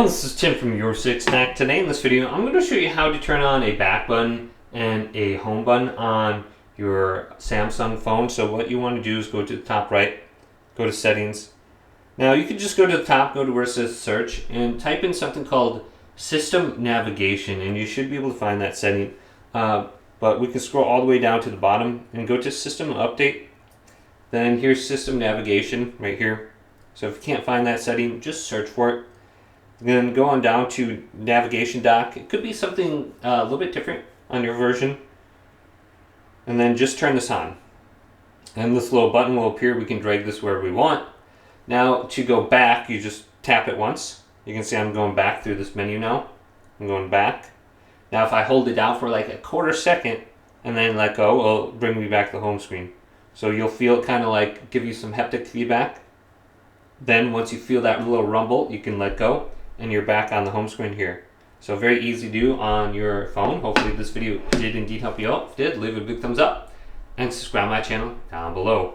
this is Tim from Your Six Snack. Today in this video, I'm going to show you how to turn on a back button and a home button on your Samsung phone. So what you want to do is go to the top right, go to settings. Now you can just go to the top, go to where it says search, and type in something called system navigation, and you should be able to find that setting. But we can scroll all the way down to the bottom and go to system update. Then here's system navigation right here. So if you can't find that setting, just search for it. Then go on down to navigation dock. It could be something a little bit different on your version. And then just turn this on. And this little button will appear. We can drag this wherever we want. Now to go back, you just tap it once. You can see I'm going back through this menu now. I'm going back. Now if I hold it down for like a quarter second and then let go, it'll bring me back to the home screen. So you'll feel it kind of like give you some haptic feedback. Then once you feel that little rumble, you can let go and you're back on the home screen here. So very easy to do on your phone. Hopefully this video did indeed help you out. If it did, leave a big thumbs up and subscribe to my channel down below.